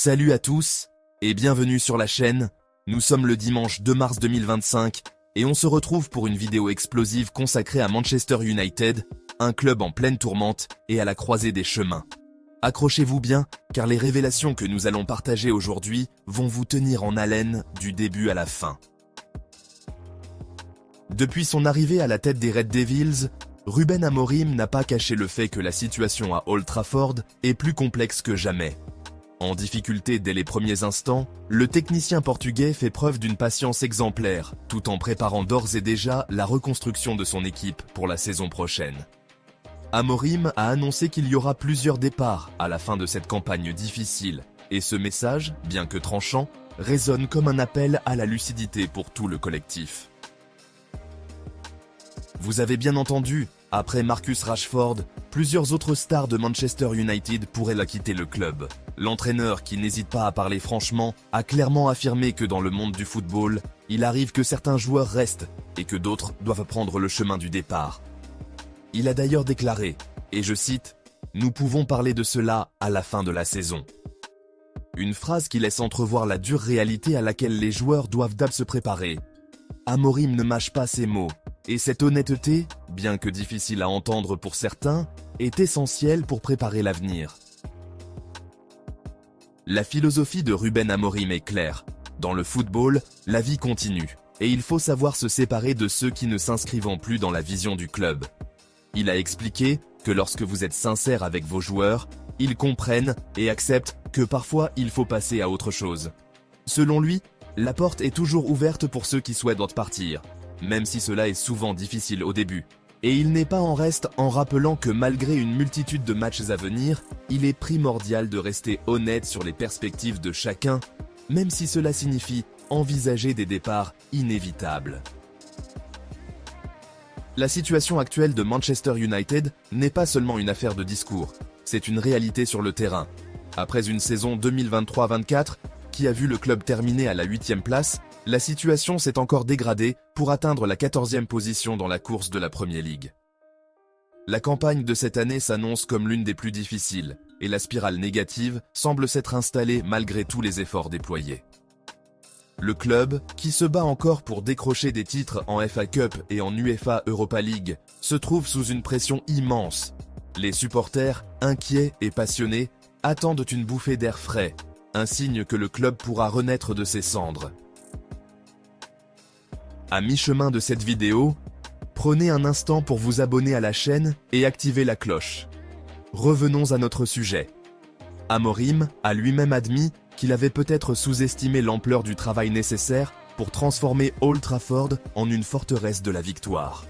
Salut à tous et bienvenue sur la chaîne. Nous sommes le dimanche 2 mars 2025 et on se retrouve pour une vidéo explosive consacrée à Manchester United, un club en pleine tourmente et à la croisée des chemins. Accrochez-vous bien car les révélations que nous allons partager aujourd'hui vont vous tenir en haleine du début à la fin. Depuis son arrivée à la tête des Red Devils, Ruben Amorim n'a pas caché le fait que la situation à Old Trafford est plus complexe que jamais. En difficulté dès les premiers instants, le technicien portugais fait preuve d'une patience exemplaire, tout en préparant d'ores et déjà la reconstruction de son équipe pour la saison prochaine. Amorim a annoncé qu'il y aura plusieurs départs à la fin de cette campagne difficile, et ce message, bien que tranchant, résonne comme un appel à la lucidité pour tout le collectif. Vous avez bien entendu, après Marcus Rashford, plusieurs autres stars de Manchester United pourraient quitter le club. L'entraîneur, qui n'hésite pas à parler franchement, a clairement affirmé que dans le monde du football, il arrive que certains joueurs restent et que d'autres doivent prendre le chemin du départ. Il a d'ailleurs déclaré, et je cite, « Nous pouvons parler de cela à la fin de la saison ». Une phrase qui laisse entrevoir la dure réalité à laquelle les joueurs doivent se préparer. Amorim ne mâche pas ses mots, et cette honnêteté, bien que difficile à entendre pour certains, est essentielle pour préparer l'avenir. La philosophie de Ruben Amorim est claire. Dans le football, la vie continue, et il faut savoir se séparer de ceux qui ne s'inscrivent plus dans la vision du club. Il a expliqué que lorsque vous êtes sincère avec vos joueurs, ils comprennent et acceptent que parfois il faut passer à autre chose. Selon lui, la porte est toujours ouverte pour ceux qui souhaitent partir, même si cela est souvent difficile au début. Et il n'est pas en reste en rappelant que malgré une multitude de matchs à venir, il est primordial de rester honnête sur les perspectives de chacun, même si cela signifie envisager des départs inévitables. La situation actuelle de Manchester United n'est pas seulement une affaire de discours, c'est une réalité sur le terrain. Après une saison 2023-24, qui a vu le club terminer à la 8e place, la situation s'est encore dégradée pour atteindre la 14e position dans la course de la Premier League. La campagne de cette année s'annonce comme l'une des plus difficiles, et la spirale négative semble s'être installée malgré tous les efforts déployés. Le club, qui se bat encore pour décrocher des titres en FA Cup et en UEFA Europa League, se trouve sous une pression immense. Les supporters, inquiets et passionnés, attendent une bouffée d'air frais, un signe que le club pourra renaître de ses cendres. À mi-chemin de cette vidéo, prenez un instant pour vous abonner à la chaîne et activer la cloche. Revenons à notre sujet. Amorim a lui-même admis qu'il avait peut-être sous-estimé l'ampleur du travail nécessaire pour transformer Old Trafford en une forteresse de la victoire.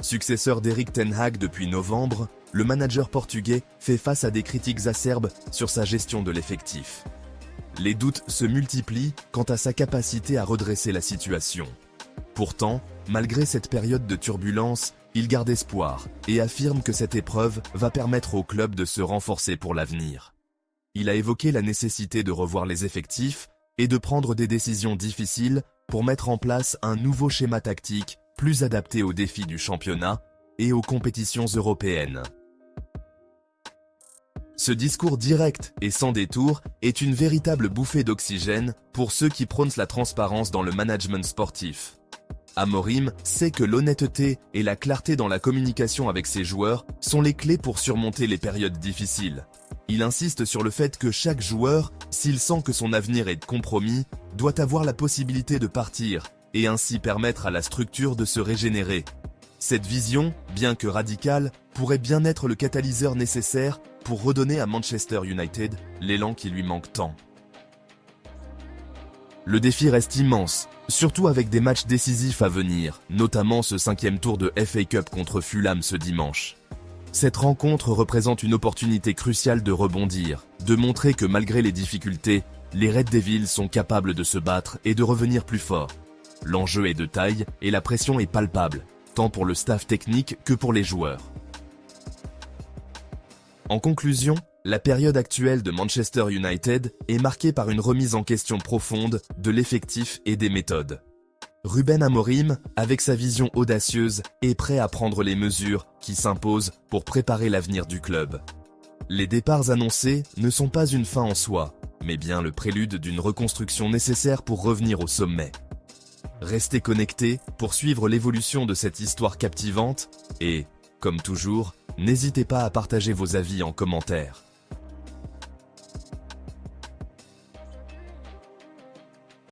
Successeur d'Erik ten Hag depuis novembre, le manager portugais fait face à des critiques acerbes sur sa gestion de l'effectif. Les doutes se multiplient quant à sa capacité à redresser la situation. Pourtant, malgré cette période de turbulence, il garde espoir et affirme que cette épreuve va permettre au club de se renforcer pour l'avenir. Il a évoqué la nécessité de revoir les effectifs et de prendre des décisions difficiles pour mettre en place un nouveau schéma tactique plus adapté aux défis du championnat et aux compétitions européennes. Ce discours direct et sans détour est une véritable bouffée d'oxygène pour ceux qui prônent la transparence dans le management sportif. Amorim sait que l'honnêteté et la clarté dans la communication avec ses joueurs sont les clés pour surmonter les périodes difficiles. Il insiste sur le fait que chaque joueur, s'il sent que son avenir est compromis, doit avoir la possibilité de partir et ainsi permettre à la structure de se régénérer. Cette vision, bien que radicale, pourrait bien être le catalyseur nécessaire pour redonner à Manchester United l'élan qui lui manque tant. Le défi reste immense, surtout avec des matchs décisifs à venir, notamment ce 5e tour de FA Cup contre Fulham ce dimanche. Cette rencontre représente une opportunité cruciale de rebondir, de montrer que malgré les difficultés, les Red Devils sont capables de se battre et de revenir plus forts. L'enjeu est de taille et la pression est palpable, tant pour le staff technique que pour les joueurs. En conclusion, la période actuelle de Manchester United est marquée par une remise en question profonde de l'effectif et des méthodes. Ruben Amorim, avec sa vision audacieuse, est prêt à prendre les mesures qui s'imposent pour préparer l'avenir du club. Les départs annoncés ne sont pas une fin en soi, mais bien le prélude d'une reconstruction nécessaire pour revenir au sommet. Restez connectés pour suivre l'évolution de cette histoire captivante et, comme toujours, n'hésitez pas à partager vos avis en commentaire.